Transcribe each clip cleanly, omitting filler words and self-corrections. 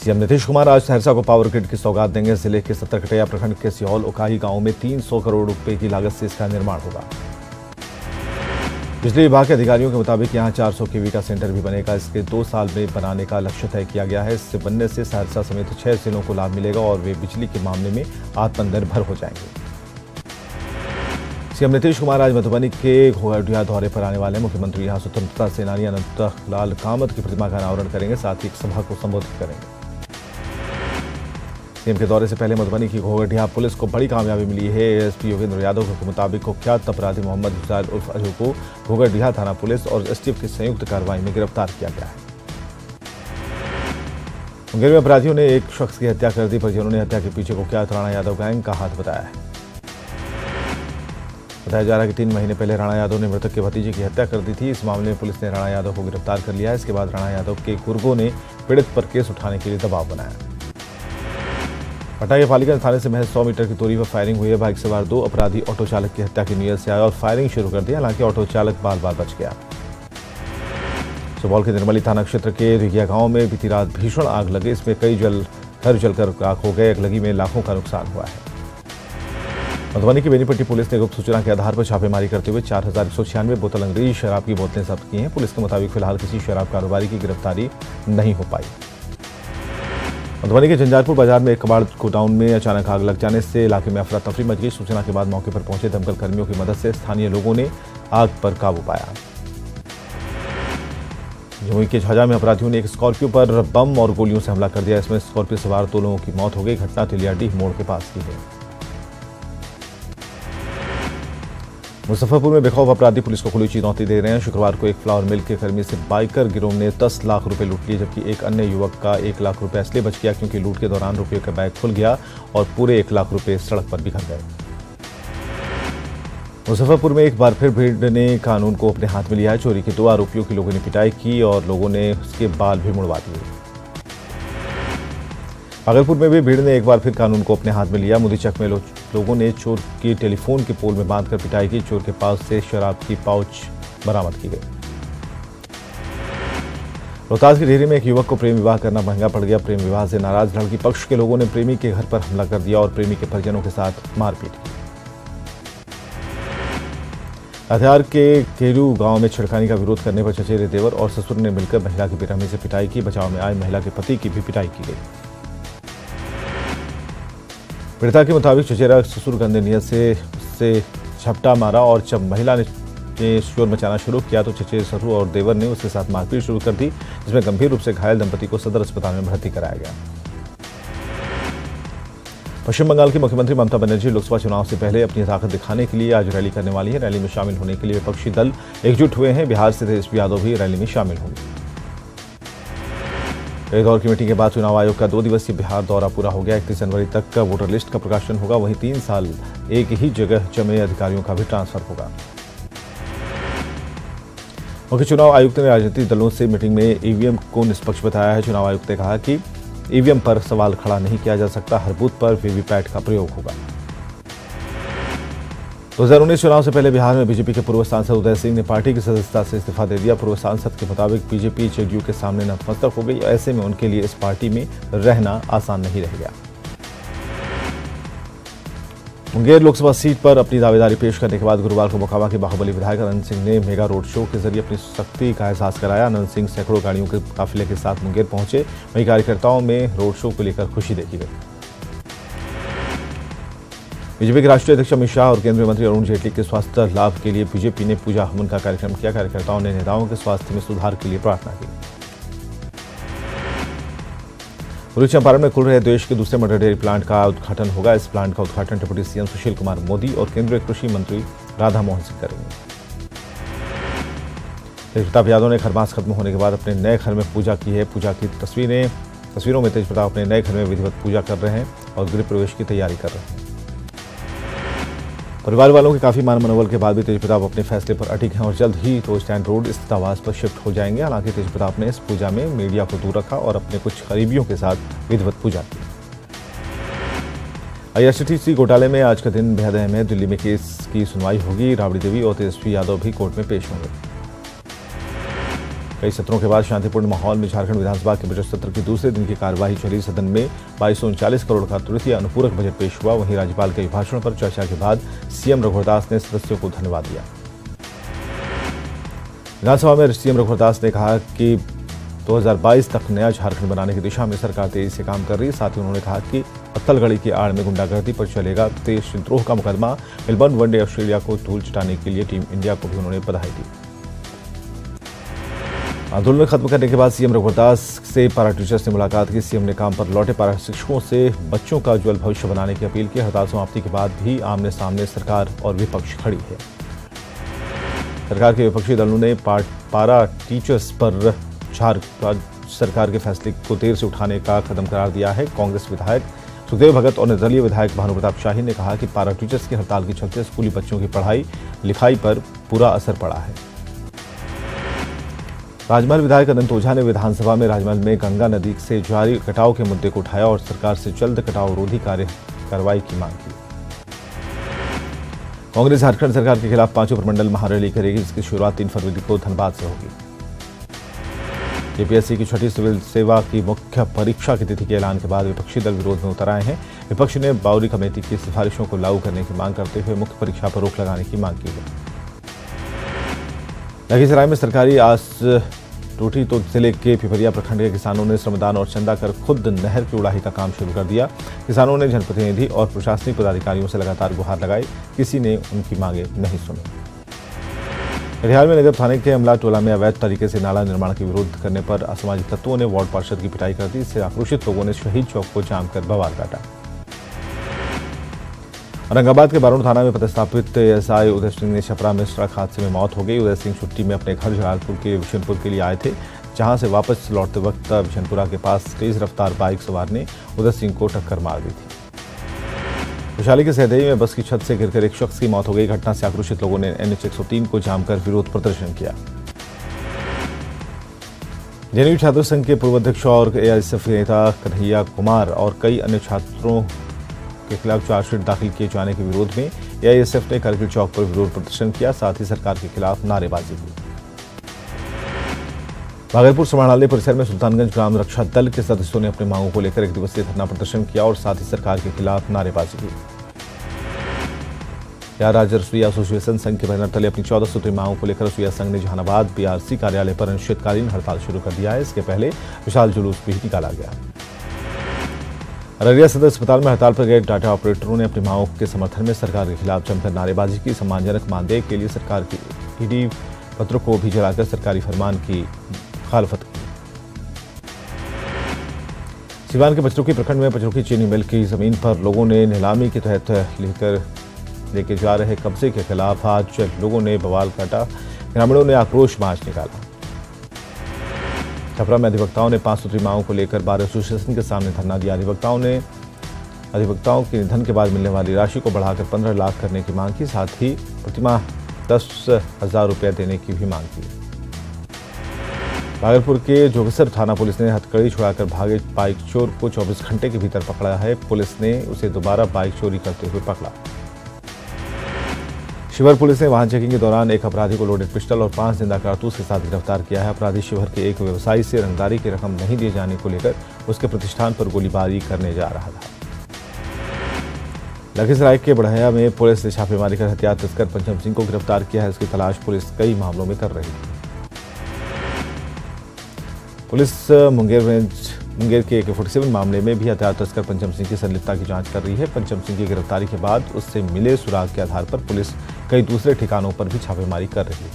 CM Nitish Kumar आज सहरसा को power grid की सौगात देंगे। जिले के सत्तरकटैया प्रखंड के सिहौल उकाही गांव में 300 करोड़ रुपए की लागत से इसका निर्माण होगा। बिजली विभाग के अधिकारियों के मुताबिक यहां 400 केवी का सेंटर भी बनेगा। इसके 2 साल में बनाने का लक्ष्य तय किया गया है। इससे बनने से सहरसा समेत 6 जिलों को लाभ मिलेगा और वे बिजली के मामले में आत्मनिर्भर हो जाएंगे। सीएम नीतीश कुमार आज मधुबनी के घोघरडिया दौरे पर आने वाले मुख्यमंत्री यहां स्वतंत्रता सेनानी अनंतलाल कामत की प्रतिमा का अनावरण करेंगे, साथ ही एक सभा को संबोधित करेंगे। सीएम के दौरे से पहले मधुबनी की घोघरडिया पुलिस को बड़ी कामयाबी मिली है। एएसपी योगेंद्र यादव के मुताबिक कुख्यात अपराधी मोहम्मद हुसैन उर्फ अजू को घोघरडिया थाना पुलिस और एसटीएफ की संयुक्त कार्रवाई में गिरफ्तार किया गया है। मुंगेर में अपराधियों ने एक शख्स की हत्या कर दी। परिजनों ने हत्या के पीछे कुख्यात राणा यादव गैंग का हाथ बताया है। बताया जा रहा है कि 3 महीने पहले राणा यादव ने मृतक के भतीजे की हत्या कर दी थी। इस मामले में पुलिस ने राणा यादव को गिरफ्तार कर लिया है। इसके बाद राणा यादव के गुर्गों ने पीड़ित पर केस उठाने के लिए दबाव बनाया। पटना के पालीगंज थाने से महज 100 मीटर की दूरी पर फायरिंग हुई है। बाइक सवार 2 अपराधी ऑटो चालक की हत्या की नीयत से आए और फायरिंग शुरू कर दी। हालांकि ऑटो चालक बाल बाल बच गया। सुपौल के निर्मली थाना क्षेत्र के रिगिया गांव में बीती रात भीषण आग लगी। इसमें कई घर जलकर राख हो गए। आगलगी में लाखों का नुकसान हुआ है। मधुबनी की बेनीपट्टी पुलिस ने गुप्त सूचना के आधार पर छापेमारी करते हुए 4196 बोतल अंग्रेजी शराब की बोतलें जब्त की हैं। पुलिस के मुताबिक फिलहाल किसी शराब कारोबारी की गिरफ्तारी नहीं हो पाई। मधुबनी के झंझारपुर बाजार में एक कबाड़ गोडाउन में अचानक आग लग जाने से इलाके में अफरा तफरी मच गई। सूचना के बाद मौके पर पहुंचे दमकल कर्मियों की मदद से स्थानीय लोगों ने आग पर काबू पाया। जमुई के झाझा में अपराधियों ने एक स्कॉर्पियो पर बम और गोलियों से हमला कर दिया। इसमें स्कॉर्पियो सवार 2 लोगों की मौत हो गई। घटना तिलियाडीह मोड़ के पास की है। मुजफ्फरपुर में बेखौफ अपराधी पुलिस को खुली चुनौती दे रहे हैं। शुक्रवार को एक फ्लावर मिल के कर्मी से बाइकर गिरोह ने 10 लाख रुपए लूट लिए, जबकि एक अन्य युवक का 1 लाख रुपए इसलिए बच गया क्योंकि लूट के दौरान रुपये का बैग खुल गया और पूरे 1 लाख रुपए सड़क पर बिखर गए। मुजफ्फरपुर में एक बार फिर भीड़ ने कानून को अपने हाथ में लिया है। चोरी के 2 आरोपियों की लोगों ने पिटाई की और लोगों ने उसके बाल भी मुड़वा दिए। भागलपुर में भी भीड़ ने एक बार फिर कानून को अपने हाथ में लिया। मुदीचक में लोगों ने चोर की टेलीफोन के पोल में बांधकर पिटाई की। चोर के पास से शराब की पाउच बरामद की गई। रोहतास की डेहरी में एक युवक को प्रेम विवाह करना महंगा पड़ गया। प्रेम विवाह से नाराज लड़की पक्ष के लोगों ने प्रेमी के घर पर हमला कर दिया और प्रेमी के परिजनों के साथ मारपीट की। हथियार के केरू गांव में छिड़खानी का विरोध करने पर चचेरे देवर और ससुर ने मिलकर महिला की बेरहमी से पिटाई की। बचाव में आए महिला के पति की भी पिटाई की गई। पीड़िता के मुताबिक चचेरा ससुर गंदे नियत से उससे झपटा मारा और जब महिला ने शोर मचाना शुरू किया तो चचेरे ससुर और देवर ने उसके साथ मारपीट शुरू कर दी, जिसमें गंभीर रूप से घायल दंपति को सदर अस्पताल में भर्ती कराया गया। पश्चिम बंगाल की मुख्यमंत्री ममता बनर्जी लोकसभा चुनाव से पहले अपनी ताकत दिखाने के लिए आज रैली करने वाली है। रैली में शामिल होने के लिए विपक्षी दल एकजुट हुए हैं। बिहार से तेजस्वी यादव भी रैली में शामिल होंगे। कई दौर की मीटिंग के बाद चुनाव आयोग का 2 दिवसीय बिहार दौरा पूरा हो गया। 31 जनवरी तक का वोटर लिस्ट का प्रकाशन होगा। वहीं 3 साल एक ही जगह जमे अधिकारियों का भी ट्रांसफर होगा। मुख्य चुनाव आयुक्त ने राजनीतिक दलों से मीटिंग में ईवीएम को निष्पक्ष बताया है। चुनाव आयुक्त ने कहा कि ईवीएम पर सवाल खड़ा नहीं किया जा सकता। हर बूथ पर वीवीपैट का प्रयोग होगा। 2019 चुनाव से पहले बिहार में बीजेपी के पूर्व सांसद उदय सिंह ने पार्टी की सदस्यता से इस्तीफा दे दिया। पूर्व सांसद के मुताबिक बीजेपी जेडीयू के सामने नतमस्तक हो गई। ऐसे में उनके लिए इस पार्टी में रहना आसान नहीं रह गया। मुंगेर लोकसभा सीट पर अपनी दावेदारी पेश करने के बाद गुरुवार को मोकामा के बाहुबली विधायक अनंत सिंह ने मेगा रोड शो के जरिए अपनी शक्ति का एहसास कराया। अनंत सिंह सैकड़ों गाड़ियों के काफिले के साथ मुंगेर पहुंचे। वहीं कार्यकर्ताओं में रोड शो को लेकर खुशी देखी गई। बीजेपी के राष्ट्रीय अध्यक्ष अमित शाह और केंद्रीय मंत्री अरुण जेटली के स्वास्थ्य लाभ के लिए बीजेपी ने पूजा हवन का कार्यक्रम किया। कार्यकर्ताओं ने नेताओं के स्वास्थ्य में सुधार के लिए प्रार्थना की। पूर्वी चंपारण में खुल रहे देश के दूसरे मटर डेयरी प्लांट का उद्घाटन होगा। इस प्लांट का उद्घाटन डिप्टी सीएम सुशील कुमार मोदी और केंद्रीय कृषि मंत्री राधा मोहन सिंह करेंगे। तेजप्रताप यादव ने खरमास खत्म होने के बाद अपने नए घर में पूजा की है। पूजा की तस्वीरों में तेजप्रताप अपने नए घर में विधिवत पूजा कर रहे हैं और गृह प्रवेश की तैयारी कर रहे हैं। परिवार वालों के काफी मान मनोबल के बाद भी तेजप्रताप अपने फैसले पर अटिक हैं और जल्द ही रोज स्टैंड रोड स्थित आवास पर शिफ्ट हो जाएंगे। हालांकि तेजप्रताप ने इस पूजा में मीडिया को दूर रखा और अपने कुछ करीबियों के साथ विधिवत पूजा की। आईआरसीटीसी घोटाले में आज का दिन बेहद अहम है। दिल्ली में केस की सुनवाई होगी। राबड़ी देवी और तेजस्वी यादव भी कोर्ट में पेश होंगे। कई सत्रों के बाद शांतिपूर्ण माहौल में झारखंड विधानसभा के बजट सत्र के दूसरे दिन की कार्यवाही चली। सदन में 2239 करोड़ का तृतीय अनुपूरक बजट पेश हुआ। वहीं राज्यपाल के अभिभाषण पर चर्चा के बाद सीएम रघुवर दास ने सदस्यों को धन्यवाद दिया। विधानसभा में सीएम रघुवर दास ने कहा कि 2022 तक नया झारखंड बनाने की दिशा में सरकार तेजी से काम कर रही है। साथ ही उन्होंने कहा कि पत्तलगड़ी की आड़ में गुंडागर्दी पर चलेगा देशद्रोह का मुकदमा। मेलबर्न वनडे ऑस्ट्रेलिया को धूल चटाने के लिए टीम इंडिया को भी उन्होंने बधाई दी। आंदोलन खत्म करने के बाद सीएम रघुवर दास से पारा टीचर्स ने मुलाकात की। सीएम ने काम पर लौटे पारा शिक्षकों से बच्चों का उज्जवल भविष्य बनाने की अपील की। हड़ताल समाप्ति के बाद भी आमने सामने सरकार और विपक्ष खड़ी है। सरकार के विपक्षी दलों ने पारा टीचर्स पर सरकार के फैसले को देर से उठाने का कदम करार दिया है। कांग्रेस विधायक सुखदेव भगत और निर्दलीय विधायक भानु प्रताप शाही ने कहा कि पारा टीचर्स की हड़ताल के चलते स्कूली बच्चों की पढ़ाई लिखाई पर बुरा असर पड़ा है। राजमहल विधायक अनंत ओझा ने विधानसभा में राजमहल में गंगा नदी से जारी कटाव के मुद्दे को उठाया और सरकार से जल्द कटाव रोधी कार्रवाई की मांग की। कांग्रेस झारखंड सरकार के खिलाफ 5 प्रमंडल महारैली करेगी, जिसकी शुरुआत 3 फरवरी को धनबाद से होगी। यूपीएससी की छठी सिविल सेवा की मुख्य परीक्षा की तिथि के ऐलान के बाद विपक्षी दल विरोध में उतर आए हैं। विपक्ष ने बाउरी कमेटी की सिफारिशों को लागू करने की मांग करते हुए मुख्य परीक्षा पर रोक लगाने की मांग की है। लखीसराय में सरकारी आस टूटी तो जिले के पिपरिया प्रखंड के किसानों ने श्रमदान और चंदा कर खुद नहर की उड़ाही का काम शुरू कर दिया। किसानों ने जनप्रतिनिधि और प्रशासनिक पदाधिकारियों से लगातार गुहार लगाई, किसी ने उनकी मांगे नहीं सुनी। कटिहार में नगर थाने के अमला टोला में अवैध तरीके से नाला निर्माण के विरोध करने पर असामाजिक तत्वों ने वार्ड पार्षद की पिटाई कर दी। इससे आक्रोशित लोगों ने शहीद चौक को जाम कर बवाल काटा। औरंगाबाद के बारूण थाना में पदस्थापित एएसआई उदय सिंह ने छपरा में सड़क हादसे में मौत हो गई। उदय सिंह छुट्टी में अपने घर जलालपुर के विशनपुर के लिए आए थे, जहां से वापस लौटते वक्त विशनपुरा के पास तेज रफ्तार बाइक सवार ने उदय सिंह को टक्कर मार दी थी। वैशाली के सहदेई में बस की छत से गिरकर एक शख्स की मौत हो गई। घटना से आक्रोशित लोगों ने NH 103 को जाम कर विरोध प्रदर्शन किया। जेएनयू छात्र संघ के पूर्व अध्यक्ष और एआईएसएफ नेता कन्हैया कुमार और कई अन्य छात्रों के खिलाफ चार्जशीट दाखिल किए जाने के विरोध में एआईएसएफ ने कारगिल चौक पर विरोध प्रदर्शन किया। साथ ही सरकार के खिलाफ नारेबाजी की। भागलपुर समाहरणालय परिसर में सुल्तानगंज ग्राम रक्षा दल के सदस्यों ने अपनी मांगों को लेकर एक दिवसीय धरना प्रदर्शन किया और साथ ही सरकार के खिलाफ नारेबाजी की। बिहार राज्य रसोईया एसोसिएशन संघ के बैनर तले अपनी 14 सूत्री मांगों को लेकर रसोईया संघ ने जहानाबाद बीआरसी कार्यालय पर अनिश्चितकालीन हड़ताल शुरू कर दिया है। इसके पहले विशाल जुलूस भी निकाला गया। अररिया सदर अस्पताल में हड़ताल पर गए डाटा ऑपरेटरों ने अपनी मांगों के समर्थन में सरकार के खिलाफ जमकर नारेबाजी की। सम्मानजनक मानदेय के लिए सरकार की ईडी पत्र को भी जलाकर सरकारी फरमान की मुखालफत की। सिवान के पचरुखी प्रखंड में पचरुखी चीनी मिल की जमीन पर लोगों ने नीलामी के तहत लेके जा रहे कब्जे के खिलाफ आज लोगों ने बवाल काटा। ग्रामीणों ने आक्रोश मार्च निकाला। छपरा में अधिवक्ताओं ने 5 सूत्री मांगों को लेकर बार एसोसिएशन के सामने धरना दिया। अधिवक्ताओं के निधन के बाद मिलने वाली राशि को बढ़ाकर 15 लाख करने की मांग की। साथ ही प्रतिमाह 10,000 रुपया देने की भी मांग की। भागलपुर के जोगसर थाना पुलिस ने हथकड़ी छुड़ाकर भागे बाइक चोर को 24 घंटे के भीतर पकड़ा है। पुलिस ने उसे दोबारा बाइक चोरी करते हुए पकड़ा। शिवर पुलिस ने वाहन चेकिंग के दौरान एक अपराधी को लोडेड पिस्टल और 5 जिंदा कारतूस के साथ गिरफ्तार किया है। अपराधी शिवर के एक व्यवसायी से रंगदारी की रकम नहीं दिए जाने को लेकर उसके प्रतिष्ठान पर गोलीबारी करने जा रहा था। लखीसराय के बढ़ैया में पुलिस ने छापेमारी कर हथियार तस्कर पंचम सिंह को गिरफ्तार किया है। उसकी तलाश पुलिस कई मामलों में कर रही है। पुलिस मुंगेर के AK-47 मामले में भी हथियार तस्कर पंचम सिंह की संलिप्तता की जांच कर रही है। पंचम सिंह की गिरफ्तारी के बाद उससे मिले सुराग के आधार पर पुलिस कई दूसरे ठिकानों पर भी छापेमारी कर रही है।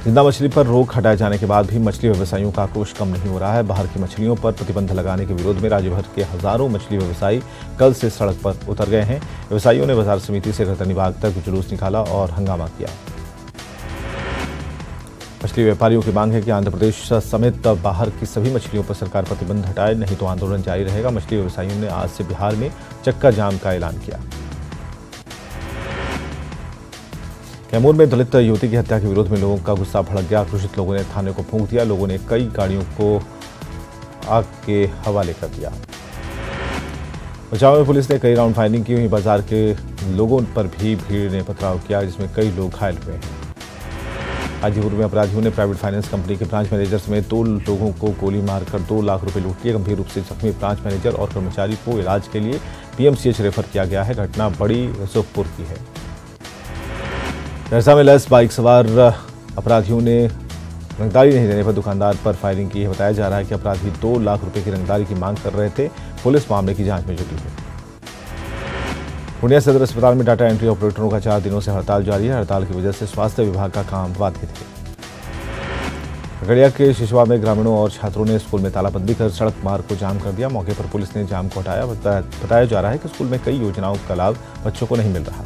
जिंदा मछली पर रोक हटाए जाने के बाद भी मछली व्यवसायियों का आक्रोश कम नहीं हो रहा है। बाहर की मछलियों पर प्रतिबंध लगाने के विरोध में राज्य भर के हजारों मछली व्यवसायी कल से सड़क पर उतर गए हैं। व्यवसायियों ने बाजार समिति से गर्दनी बाग तक जुलूस निकाला और हंगामा किया। मछली व्यापारियों की मांग है कि आंध्र प्रदेश समेत बाहर की सभी मछलियों पर सरकार प्रतिबंध हटाए, नहीं तो आंदोलन जारी रहेगा। मछली व्यवसायियों ने आज से बिहार में चक्का जाम का ऐलान किया। कैमूर में दलित युवती की हत्या के विरोध में लोगों का गुस्सा भड़क गया। आक्रोशित लोगों ने थाने को फूंक दिया। लोगों ने कई गाड़ियों को आग के हवाले कर दिया। बचाव में पुलिस ने कई राउंड फायरिंग की। वहीं बाजार के लोगों पर भी भीड़ ने पथराव किया, जिसमें कई लोग घायल हुए हैं। हाजीपुर में अपराधियों ने प्राइवेट फाइनेंस कंपनी के ब्रांच मैनेजर समेत 2 लोगों को गोली मारकर 2 लाख रुपए लूट लिए। गंभीर रूप से जख्मी ब्रांच मैनेजर और कर्मचारी को इलाज के लिए पीएमसीएच रेफर किया गया है। घटना बड़ी यूसुफपुर की है। सहरसा में लैस बाइक सवार अपराधियों ने रंगदारी नहीं देने पर दुकानदार पर फायरिंग की है। बताया जा रहा है कि अपराधी 2 लाख रुपए की रंगदारी की मांग कर रहे थे। पुलिस मामले की जांच में जुटी है। पूर्णिया सदर अस्पताल में डाटा एंट्री ऑपरेटरों का 4 दिनों से हड़ताल जारी है। हड़ताल की वजह से स्वास्थ्य विभाग का काम बाधित है। खगड़िया के शिशवा में ग्रामीणों और छात्रों ने स्कूल में तालाबंदी कर सड़क मार्ग को जाम कर दिया। मौके पर पुलिस ने जाम को हटाया। बताया जा रहा है कि स्कूल में कई योजनाओं का लाभ बच्चों को नहीं मिल रहा।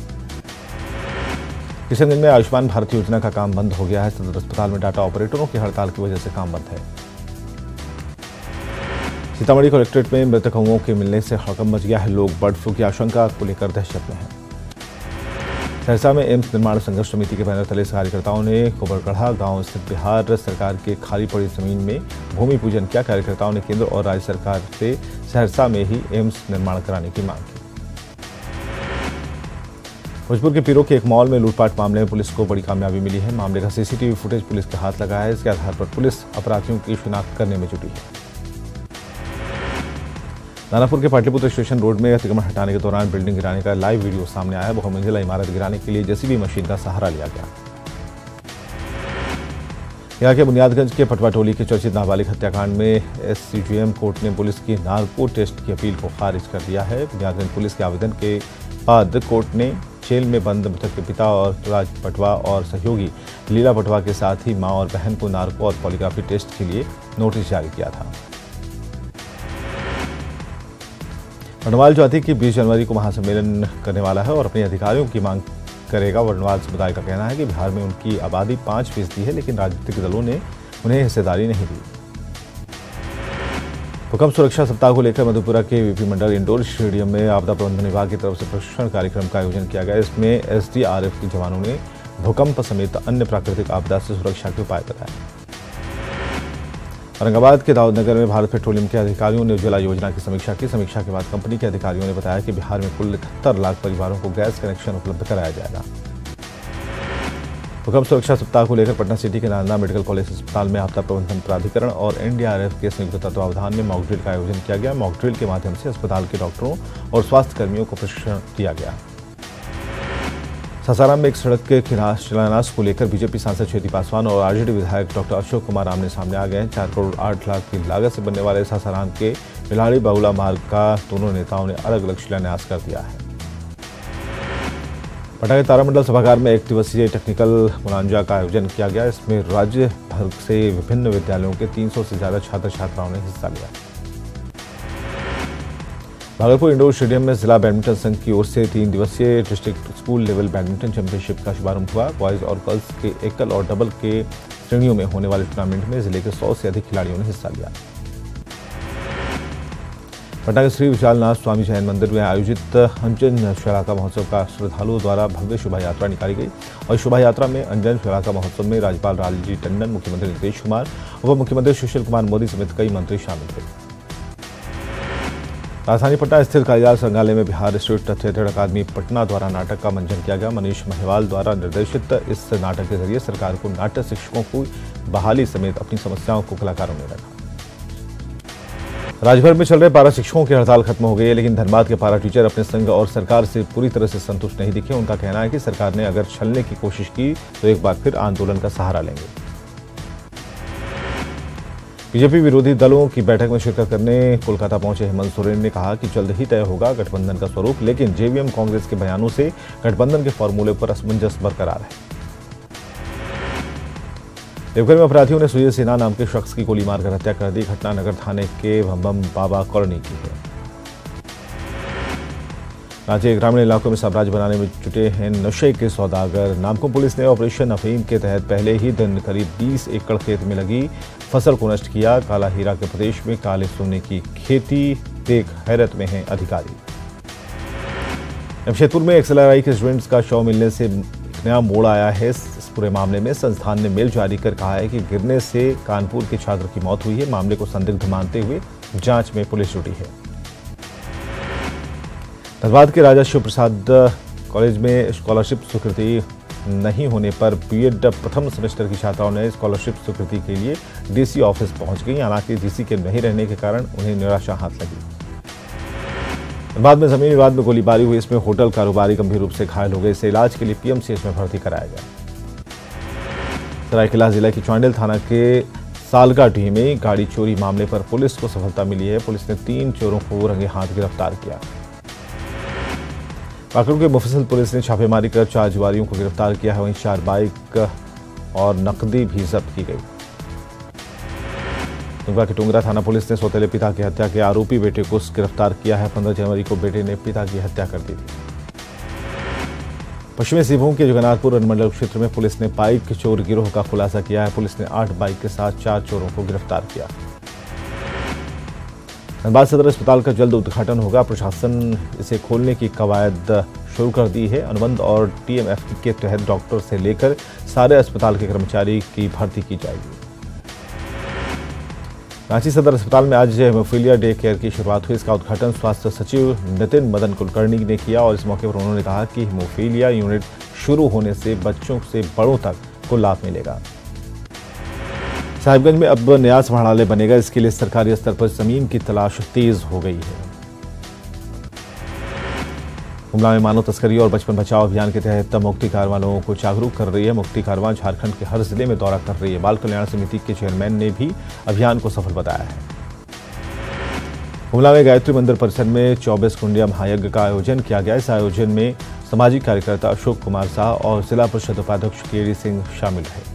किशनगंज में आयुष्मान भारत योजना का काम बंद हो गया है। सदर अस्पताल में डाटा ऑपरेटरों की हड़ताल की वजह से काम बंद है। सीतामढ़ी कलेक्ट्रेट में मृतक कौओं के मिलने से हड़कंप मच गया है। लोग बर्ड फ्लू की आशंका को लेकर दहशत में हैं। सहरसा में एम्स निर्माण संघर्ष समिति के बैनर तले कार्यकर्ताओं ने कोबरगढ़ा गांव स्थित बिहार सरकार के खाली पड़ी जमीन में भूमि पूजन किया। कार्यकर्ताओं ने केंद्र और राज्य सरकार से सहरसा में ही एम्स निर्माण कराने की मांग की। भोजपुर के पीरो के एक मॉल में लूटपाट मामले में पुलिस को बड़ी कामयाबी मिली है। मामले का सीसीटीवी फुटेज पुलिस के हाथ लगा है। इसके आधार पर पुलिस अपराधियों की शिनाख्त करने में जुटी है। दानापुर के पाटलिपुत्र स्टेशन रोड में अतिक्रमण हटाने के दौरान बिल्डिंग गिराने का लाइव वीडियो सामने आया। बहुमंजिला इमारत गिराने के लिए जेसीबी मशीन का सहारा लिया गया। यहाँ के बुनियादगंज के पटवाटोली के चर्चित नाबालिग हत्याकांड में एससीजेएम कोर्ट ने पुलिस की नार्को टेस्ट की अपील को खारिज कर दिया है। बुनियादगंज पुलिस के आवेदन के बाद कोर्ट ने जेल में बंद मृतक के पिता और राज पटवा और सहयोगी लीला पटवा के साथ ही मां और बहन को नार्को और पॉलीग्राफी टेस्ट के लिए नोटिस जारी किया था। वर्णवाल जाति की 20 जनवरी को महासम्मेलन करने वाला है और अपने अधिकारियों की मांग करेगा। वर्णवाल समुदाय का कहना है कि बिहार में उनकी आबादी 5% है, लेकिन राजनीतिक दलों ने उन्हें हिस्सेदारी नहीं दी। भूकंप सुरक्षा सप्ताह को लेकर मधुपुरा के वीपी मंडल इंडोर स्टेडियम में आपदा प्रबंधन विभाग की तरफ से प्रशिक्षण कार्यक्रम का आयोजन किया गया। इसमें एसडीआरएफ के जवानों ने भूकंप समेत अन्य प्राकृतिक आपदा से सुरक्षा के उपाय बताए। औरंगाबाद के दाऊदनगर में भारत पेट्रोलियम के अधिकारियों ने उज्ज्वला योजना की समीक्षा की। समीक्षा के बाद कंपनी के अधिकारियों ने बताया कि बिहार में कुल 71 लाख परिवारों को गैस कनेक्शन उपलब्ध कराया जाएगा। भूकंप सुरक्षा सप्ताह को लेकर पटना सिटी के नालंदा मेडिकल कॉलेज अस्पताल में आपदा प्रबंधन प्राधिकरण और एनडीआरएफ के संयुक्त तत्वावधान में मॉक ड्रिल का आयोजन किया गया। मॉक ड्रिल के माध्यम से अस्पताल के डॉक्टरों और स्वास्थ्य कर्मियों को प्रशिक्षण दिया गया। सासाराम में एक सड़क के शिलान्यास को लेकर बीजेपी सांसद छेदी पासवान और आरजेडी विधायक डॉक्टर अशोक कुमार आमने सामने आ गए हैं। 4 करोड़ 8 लाख की लागत से बनने वाले सासाराम के बिलाड़ी बाउला मार्ग का दोनों नेताओं ने अलग अलग शिलान्यास कर दिया है। पटना के तारामंडल सभागार में 1 दिवसीय टेक्निकल मुनांजा का आयोजन किया गया। इसमें राज्य भर से विभिन्न विद्यालयों के 300 से ज्यादा छात्र छात्राओं ने हिस्सा लिया। भागलपुर इंडोर स्टेडियम में जिला बैडमिंटन संघ की ओर से 3 दिवसीय district school level badminton championship का शुभारंभ हुआ। बॉयज और गर्ल्स के एकल और डबल के श्रेणियों में होने वाले टूर्नामेंट में जिले के 100 से अधिक खिलाड़ियों ने हिस्सा लिया। पटना के श्री विशालनाथ स्वामी जैन मंदिर में आयोजित अंजन शलाका महोत्सव का श्रद्धालुओं द्वारा भव्य शोभा यात्रा निकाली गई और शोभा यात्रा में अंजन शलाका महोत्सव में राज्यपाल लालजी टंडन, मुख्यमंत्री नीतीश कुमार, उप मुख्यमंत्री सुशील कुमार मोदी समेत कई मंत्री शामिल थे। राजधानी पटना स्थित कालिदास संग्रहालय में बिहार स्टेट थिएटर अकादमी पटना द्वारा नाटक का मंचन किया गया। मनीष महिवाल द्वारा निर्देशित इस नाटक के जरिए सरकार को नाट्य शिक्षकों की बहाली समेत अपनी समस्याओं को कलाकारों ने रखा। राज्यभर में चल रहे पारा शिक्षकों की हड़ताल खत्म हो गई है, लेकिन धनबाद के पारा टीचर अपने संघ और सरकार से पूरी तरह से संतुष्ट नहीं दिखे। उनका कहना है कि सरकार ने अगर छलने की कोशिश की तो एक बार फिर आंदोलन का सहारा लेंगे। बीजेपी विरोधी दलों की बैठक में शिरकत करने कोलकाता पहुंचे हेमंत सोरेन ने कहा कि जल्द ही तय होगा गठबंधन का स्वरूप, लेकिन जेवीएम कांग्रेस के बयानों से गठबंधन के फॉर्मूले पर असमंजस बरकरार है। देवघर में अपराधियों ने सुजय सिन्हा नाम के शख्स की गोली मारकर हत्या कर दी। घटना नगर थाने के भंबम बाबा कॉलोनी की है। रांची के ग्रामीण इलाकों में साम्राज्य बनाने में जुटे हैं नशे के सौदागर। नामकुम पुलिस ने ऑपरेशन अफीम के तहत पहले ही दिन करीब 20 एकड़ खेत में लगी फसल को नष्ट किया। काला हीरा के प्रदेश में काले सोने की खेती देख हैरत में हैं अधिकारी। जमशेदपुर में एक्सएलआरआई के स्टूडेंट्स का शव मिलने से नया मोड़ आया है। इस पूरे मामले में संस्थान ने मेल जारी कर कहा है कि गिरने से कानपुर के छात्र की मौत हुई है। मामले को संदिग्ध मानते हुए जांच में पुलिस जुटी है। धनबाद के राजा शिव प्रसाद कॉलेज में स्कॉलरशिप स्वीकृति नहीं होने पर बीएड प्रथम सेमेस्टर की छात्राओं ने स्कॉलरशिप स्वीकृति के लिए डीसी ऑफिस पहुंच गई। हालांकि डीसी के नहीं रहने के कारण उन्हें निराशा हाथ लगी। बाद में जमीन विवाद में गोलीबारी हुई। इसमें होटल कारोबारी गंभीर रूप से घायल हो गए। इसे इलाज के लिए पीएमसीएच में भर्ती कराया गया। सरायकेला जिला की चौंडेल थाना के सालगाढ़ी में गाड़ी चोरी मामले पर पुलिस को सफलता मिली है। पुलिस ने 3 चोरों को रंगे हाथ गिरफ्तार किया। पाकुड़ के मुफस्सिल पुलिस ने छापेमारी कर 4 जुआरियों को गिरफ्तार किया है। वहीं 4 बाइक और नकदी भी जब्त की गई। दुमका के टुंगरा थाना पुलिस ने सौतेले पिता की हत्या के आरोपी बेटे को गिरफ्तार किया है। 15 जनवरी को बेटे ने पिता की हत्या कर दी थी। पश्चिमी सिंहभूम के जगन्नाथपुर अनुमंडल क्षेत्र में पुलिस ने बाइक चोर गिरोह का खुलासा किया है। पुलिस ने 8 बाइक के साथ 4 चोरों को गिरफ्तार किया। धनबाद सदर अस्पताल का जल्द उद्घाटन होगा। प्रशासन इसे खोलने की कवायद शुरू कर दी है। अनुबंध और टीएमएफ के तहत डॉक्टर से लेकर सारे अस्पताल के कर्मचारी की भर्ती की जाएगी। रांची सदर अस्पताल में आज हेमोफीलिया डे केयर की शुरुआत हुई। इसका उद्घाटन स्वास्थ्य सचिव नितिन मदन कुलकर्णी ने किया और इस मौके पर उन्होंने कहा कि हेमोफीलिया यूनिट शुरू होने से बच्चों से बड़ों तक को लाभ मिलेगा। साहिबगंज में अब नया समाहरणालय बनेगा। इसके लिए सरकारी स्तर पर जमीन की तलाश तेज हो गई है। गुमला में मानव तस्करी और बचपन बचाओ अभियान के तहत मुक्ति कारवां लोगों को जागरूक कर रही है। मुक्ति कारवां झारखंड के हर जिले में दौरा कर रही है। बाल कल्याण समिति के चेयरमैन ने भी अभियान को सफल बताया है। गुमला में गायत्री मंदिर परिसर में 24 कुंडिया महायज्ञ का आयोजन किया गया। इस आयोजन में सामाजिक कार्यकर्ता अशोक कुमार शाह और जिला परिषद उपाध्यक्ष केडी सिंह शामिल रहे।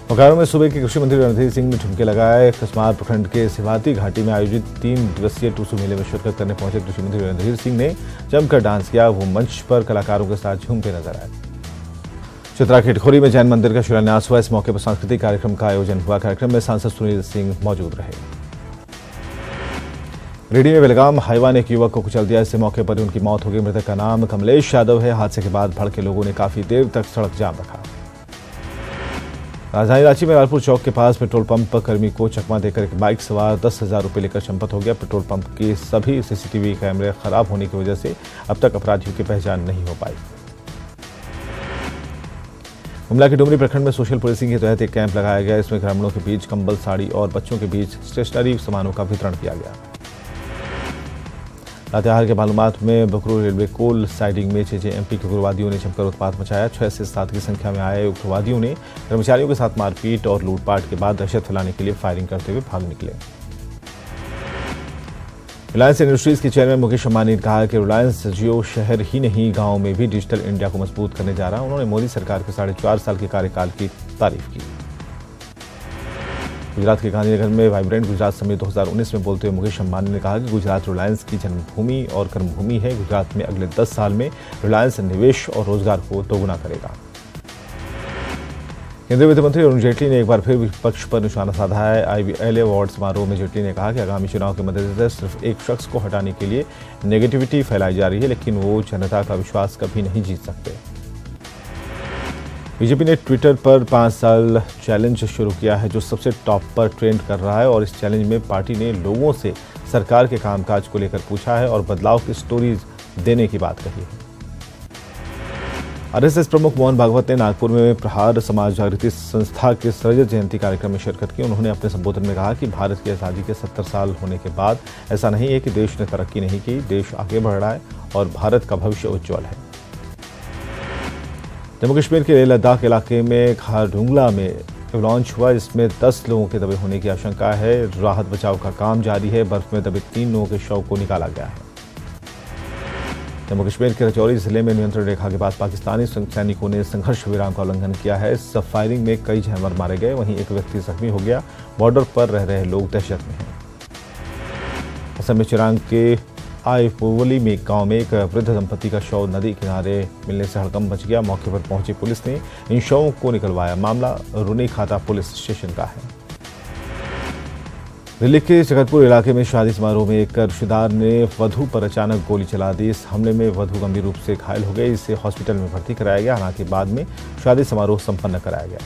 बोकारो में सूबे के कृषि मंत्री रणधीर सिंह ने ठुमके लगाए। कसमार प्रखंड के सिवाती घाटी में आयोजित 3 दिवसीय टूसू मेले में शिरकत करने पहुंचे कृषि मंत्री रणधीर सिंह ने जमकर डांस किया। वो मंच पर कलाकारों के साथ झूमते नजर आए। चित्रा खेटखोरी में जैन मंदिर का शिलान्यास हुआ। इस मौके पर सांस्कृतिक कार्यक्रम का आयोजन हुआ। कार्यक्रम में सांसद सुनील सिंह मौजूद रहे। रेडी में बेलगाम हाईवा ने एक युवक को कुचल दिया। इस मौके पर उनकी मौत हो गई। मृतक का नाम कमलेश यादव है। हादसे के बाद भड़के लोगों ने काफी देर तक सड़क जाम रखा। राजधानी रांची में लालपुर चौक के पास पेट्रोल पंप कर्मी को चकमा देकर एक बाइक सवार 10,000 रुपये लेकर चंपत हो गया। पेट्रोल पंप के सभी सीसीटीवी कैमरे खराब होने की वजह से अब तक अपराधियों की पहचान नहीं हो पाई। गुमला के डुमरी प्रखंड में सोशल पुलिसिंग के तहत एक कैंप लगाया गया। इसमें ग्रामीणों के बीच कंबल, साड़ी और बच्चों के बीच स्टेशनरी सामानों का वितरण किया गया। लातेहार के मालूमात में बकरू रेलवे कोल साइडिंग में जेजेएमपी के उग्रवादियों ने जमकर उत्पात मचाया। 6 से 7 की संख्या में आए उग्रवादियों ने कर्मचारियों के साथ मारपीट और लूटपाट के बाद दहशत फैलाने के लिए फायरिंग करते हुए भाग निकले। रिलायंस इंडस्ट्रीज के चेयरमैन मुकेश अंबानी ने कहा कि रिलायंस जियो शहर ही नहीं गांव में भी डिजिटल इंडिया को मजबूत करने जा रहा है। उन्होंने मोदी सरकार के 4.5 साल के कार्यकाल की तारीफ की। गुजरात के गांधीनगर में वाइब्रेंट गुजरात समिट 2019 में बोलते हुए मुकेश अंबानी ने कहा कि गुजरात रिलायंस की जन्मभूमि और कर्मभूमि है। गुजरात में अगले 10 साल में रिलायंस निवेश और रोजगार को दोगुना करेगा। केंद्रीय वित्त मंत्री अरुण जेटली ने एक बार फिर विपक्ष पर निशाना साधा है। IBLA अवार्ड समारोह में जेटली ने कहा कि आगामी चुनाव के मद्देनजर सिर्फ एक शख्स को हटाने के लिए नेगेटिविटी फैलाई जा रही है, लेकिन वो जनता का विश्वास कभी नहीं जीत सकते। बीजेपी ने ट्विटर पर 5 साल चैलेंज शुरू किया है, जो सबसे टॉप पर ट्रेंड कर रहा है। और इस चैलेंज में पार्टी ने लोगों से सरकार के कामकाज को लेकर पूछा है और बदलाव की स्टोरीज देने की बात कही है। आरएसएस प्रमुख मोहन भागवत ने नागपुर में प्रहार समाज जागृति संस्था के रजत जयंती कार्यक्रम में शिरकत की। उन्होंने अपने संबोधन में कहा कि भारत की आज़ादी के 70 साल होने के बाद ऐसा नहीं है कि देश ने तरक्की नहीं की। देश आगे बढ़ रहा है और भारत का भविष्य उज्ज्वल है। जम्मू कश्मीर के लद्दाख इलाके में खारडुंगला में लॉन्च हुआ। इसमें 10 लोगों के दबे होने की आशंका है। राहत बचाव का काम जारी है। बर्फ में दबे 3 लोगों के शव को निकाला गया है। जम्मू कश्मीर के राजौरी जिले में नियंत्रण रेखा के पास पाकिस्तानी सैनिकों ने संघर्ष विराम का उल्लंघन किया है। इस फायरिंग में कई जानवर मारे गए, वहीं एक व्यक्ति जख्मी हो गया। बॉर्डर पर रह रहे लोग दहशत में हैं। असम में चिरांग के आईपोवली में गांव में एक वृद्ध दंपति का शव नदी किनारे मिलने से हड़कंप मच गया। मौके पर पहुंची पुलिस ने इन शवों को निकलवाया। मामला रुनी खाता पुलिस स्टेशन का है। दिल्ली के जगतपुर इलाके में शादी समारोह में एक रिश्तेदार ने वधू पर अचानक गोली चला दी। इस हमले में वधू गंभीर रूप से घायल हो गई। इसे हॉस्पिटल में भर्ती कराया गया। हालांकि बाद में शादी समारोह संपन्न कराया गया।